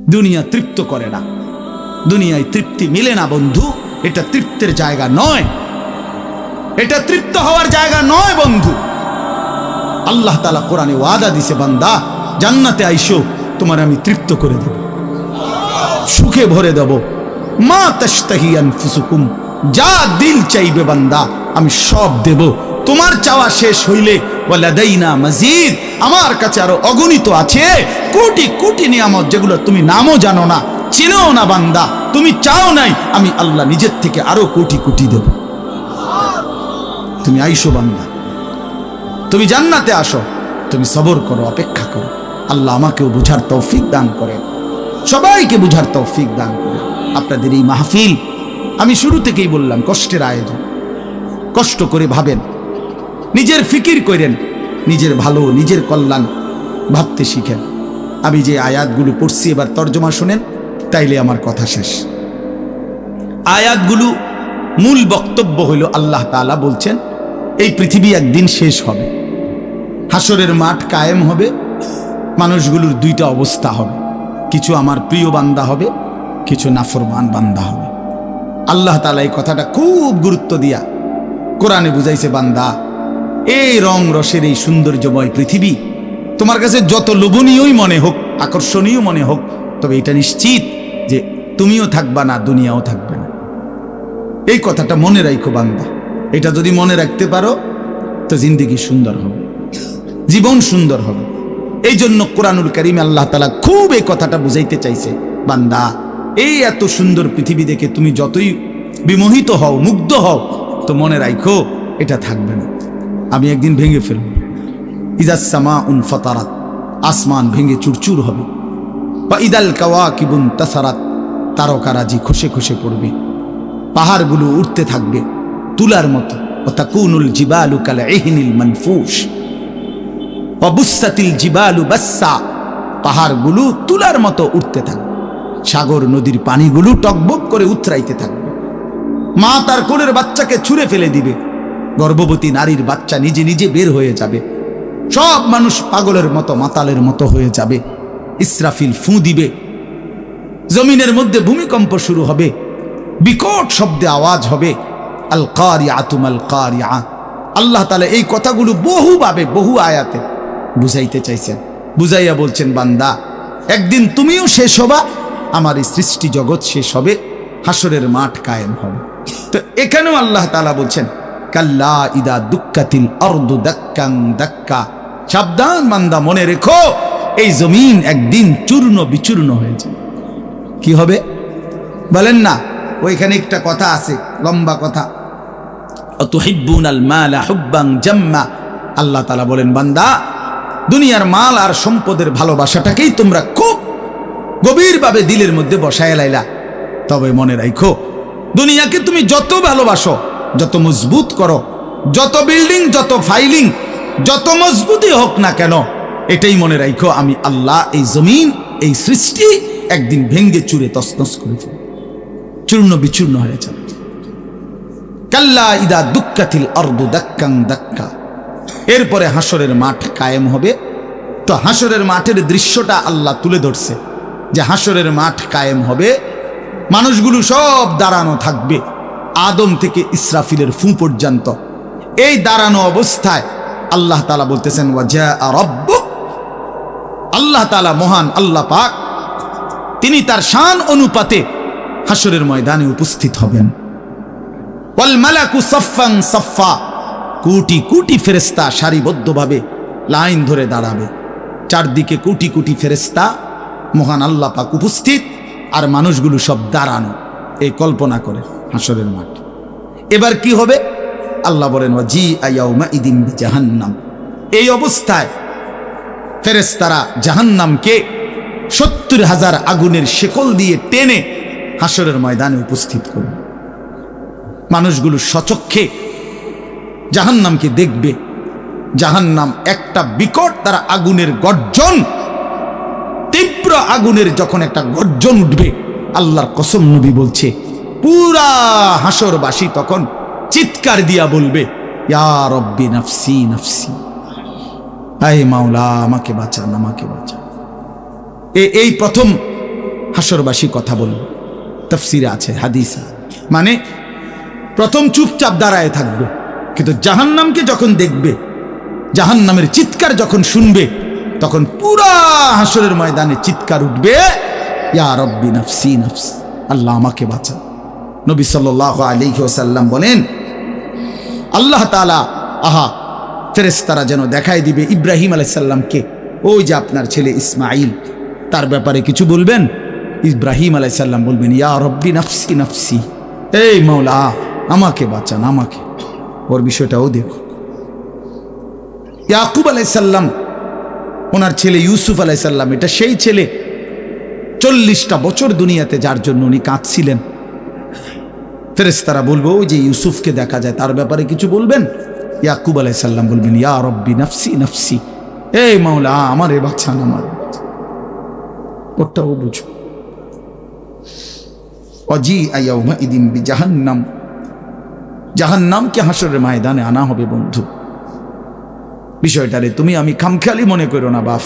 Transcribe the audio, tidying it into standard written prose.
দুনিয়া তৃপ্ত করে না, দুনিয়ায় তৃপ্তি মিলে না বন্ধু। এটা তৃপ্তের জায়গা নয়, এটা তৃপ্ত হওয়ার জায়গা নয় বন্ধু। আল্লাহ তাআলা কোরআনে ওয়াদা দিছে, বান্দা জান্নাতে আইসো, তোমার আমি তৃপ্ত করে দেব, সুখে ভরে দেব। মা তাশতাহি আনফুসুকুম, যা দিল চাইবে বান্দা আমি সব দেব। তোমার চাওয়া শেষ হইলে ওয়ালাদাইনা মাজিদ, আমার কাছে আরো অগণিত আছে কোটি কোটি নিয়ামত, যেগুলো তুমি নামও জানো না, চিনো না বান্দা। তুমি চাও নাই, আমি আল্লাহ নিজের থেকে আরো কোটি কোটি দেব। তুমি আইসো বান্দা, তুমি জান্নাতে আসো, তুমি সবর করো, অপেক্ষা করো। আল্লাহ আমাকেও বুঝার তৌফিক দান করেন, সবাইকে বুঝার তৌফিক দান করেন। আপনাদের এই মাহফিল আমি শুরু থেকেই বললাম কষ্টের আয়োজন। কষ্ট করে ভাবেন, নিজের ফিকির করেন, নিজের ভালো নিজের কল্যাণ ভাবতে শিখেন। আমি যে আয়াতগুলো পড়ছি এবার তর্জমা শুনেন, তাইলে আমার কথা শেষ। আয়াতগুলো মূল বক্তব্য হইল আল্লাহ তাআলা বলছেন এই পৃথিবী একদিন শেষ হবে, হাসরের মাঠ কায়েম হবে, মানুষগুলোর দুইটা অবস্থা হবে, কিছু আমার প্রিয় বান্দা হবে, কিছু নাফরমান বান্দা হবে। আল্লাহ তাআলা এই কথাটা খুব গুরুত্ব দিয়া কোরআনে বুঝাইছে, বান্দা এই রং রসের এই সৌন্দর্যময় পৃথিবী তোমার কাছে যত লোভনীয়ই মনে হোক, আকর্ষণীয় মনে হোক, তবে এটা নিশ্চিত যে তুমিও থাকবা না, দুনিয়াও থাকবে না। এই কথাটা মনে রাখো বান্দা। এটা যদি মনে রাখতে পারো তো জিন্দেগি সুন্দর হবে, জীবন সুন্দর হবে। এই জন্য কোরআনুল কারীমে আল্লাহ তাআলা খুব এই কথাটা বুঝাইতে চাইছে, বান্দা এই এত সুন্দর পৃথিবী দেখে তুমি যতই বিমোহিত হও, মুগ্ধ হও, তো মনে রাখো এটা থাকবে না, আমি একদিন ভেঙে ফেলব। ইদাস সামাউন ফাতারাত, আসমান ভেঙে চুরচুর হবে। বা ইদাল কাওয়াকিবুন তাসারাত, তারকারাজি খসে খসে পড়বে, পাহাড়গুলো উঠতে থাকবে তুলার মতো। ওয়া তাকুনুল জিবালু কাল ইহনিল মানফুশ ওয়া বুসাতিল জিবালু বাসসা, পাহাড়গুলো তুলার মতো উঠতে থাকবে, সাগর নদীর পানিগুলো টকবক করে উতরাইতে থাকবে। মা তার কোলের বাচ্চাকে ছুঁড়ে ফেলে দিবে, গর্ভবতী নারীর বাচ্চা নিজে নিজে বের হয়ে যাবে, সব মানুষ পাগলের মতো মাতালের মতো হয়ে যাবে। ইসরাফিল ফু দিবে, জমিনের মধ্যে ভূমিকম্প শুরু হবে, বিকট শব্দে আওয়াজ হবে। আল কারিআতু মাল কারিআ। আল্লাহ তাআলা এই কথাগুলো বহুভাবে বহু আয়াতে বুঝাইতে চাইছেন, বুঝাইয়া বলছেন, বান্দা একদিন তুমিও শেষ হবা, আমার এই সৃষ্টি জগৎ শেষ হবে, হাসরের মাঠ কায়েম হবে। তো এখানেও আল্লাহ তাআলা বলছেন, কাল্লা ইদা দুক্কাতিল আরদু দাক্কান দাক্কা, সাবধান বান্দা, মনে রেখো এই জমিন একদিন চূর্ণ বিচূর্ণ হয়ে যাবে। কি হবে বলেন না? ওইখানে একটা কথা আছে, লম্বা কথা, অতুহিব্বুনাল মালা হুব্বান জাম্মা। আল্লাহ তাআলা বলেন, বান্দা দুনিয়ার মাল আর সম্পদের ভালোবাসাটাকেই তোমরা খুব গভীরভাবে দিলের মধ্যে বসায় লাইলা। তবে মনে রাখো, দুনিয়াকে তুমি যত ভালোবাসো, যত মজবুত করো, যত বিল্ডিং, যত ফাইলিং, যত মজবুতই হোক না কেন, এটাই মনে রাখো আমি আল্লাহ এই জমিন, এই সৃষ্টি একদিন ভেঙ্গে চুরে তছনছ করে ফেলব, চূর্ণ বিচূর্ণ হয়ে যাবে। কাল্লা ইদা দুক্কাতিল আরদু দাক্কান দাক্কা। এরপরে হাসরের মাঠ কায়েম হবে। তো হাসরের মাঠের দৃশ্যটা আল্লাহ তুলে ধরছে যে হাসরের মাঠ কায়েম হবে, মানুষগুলো সব দাঁড়ানো থাকবে, আদম থেকে ইসরাফিলের ফু পর্যন্ত। এই দাঁড়ানো অবস্থায় আল্লাহ তাআলা বলতেছেন, ওয়াজা রাব্বুক, আল্লাহ তাআলা মহান আল্লাহ পাক, তিনি তার শান অনুপাতে হাসরের ময়দানে উপস্থিত হবেন। ওয়াল মালাকু সাফফান সাফফা, কোটি কোটি ফেরেশতা সারিবদ্ধভাবে লাইন ধরে দাঁড়াবে, চারদিকে কোটি কোটি ফেরেশতা, মহান আল্লাহ পাক উপস্থিত, আর মানুষগুলো সব দাঁড়ানো। এই কল্পনা করে হাসরের মাঠ। এবার কি হবে? আল্লাহ বলেন, ওয়াজিআ ইয়াউমা ইদিন বিজাহান্নাম। এই অবস্থায় ফেরেশতারা জাহান্নামকে ৭০,০০০ আগুনের শেকল দিয়ে টেনে হাসরের ময়দানে উপস্থিত করবে। মানুষগুলো সচক্ষে জাহান্নামকে দেখবে। জাহান্নাম একটা বিকট তারা আগুনের গর্জন, তীব্র আগুনের যখন একটা গর্জন উঠবে, আল্লাহর কসম নবী বলছে, পুরা হাসরবাসী তখন চিৎকার দিয়া বলবে, ইয়া রব্বি নাফসি নাফসি, আয় মাওলা আমাকে বাঁচান, আমাকে বাঁচান। এই প্রথম হাসরবাসী কথা বলবে, তাফসিরে আছে, হাদিসে। মানে প্রথম চুপচাপ দাঁড়ায় থাকবে, কিন্তু জাহান্নামকে যখন দেখবে, জাহান্নামের চিৎকার যখন শুনবে, তখন পুরা হাসরের ময়দানে চিৎকার উঠবে, ইয়া রব্বি নাফসি নাফসি, আল্লাহ আমাকে বাঁচা। নবী সাল্লাল্লাহু আলাইহি ওয়াসাল্লাম বলেন, আল্লাহ তাআলা ফেরেশতারা যেন দেখায় দিবে ইব্রাহিম আলাইহিস সালামকে, ওই যে আপনার ছেলে ইসমাঈল, তার ব্যাপারে কিছু বলবেন। ইব্রাহিম আলাইহিস সালাম বলবেন, ইয়া রব্বি নাফসি নাফসি, এই মাওলা আমাকে বাঁচান, আমাকে। ওর বিষয়টাও দেখো। ইয়াকুব আলাইহিস সালাম, ওনার ছেলে ইউসুফ আলাইহিস সালাম, এটা সেই ছেলে 40টা বছর দুনিয়াতে, যার জন্য উনি কাঁদছিলেন। ফেরেশতারা বলবো, ওই যে ইউসুফকে দেখা যায়, তার ব্যাপারে কিছু বলবেন। ইয়াকুব আলাইহিস সালাম বলবেন, ইয়া রব্বি নাফসি নাফসি, এই মাওলা আমারে বাঁচান, আমার। ওটাও বুঝো। অজি আয়াউমা ইদিন বিজাহান্নাম, জাহান্নামকে হাসরের ময়দানে আনা হবে বন্ধু। বিষয়টারে তুমি আমি খামখেয়ালি মনে করো না বাপ।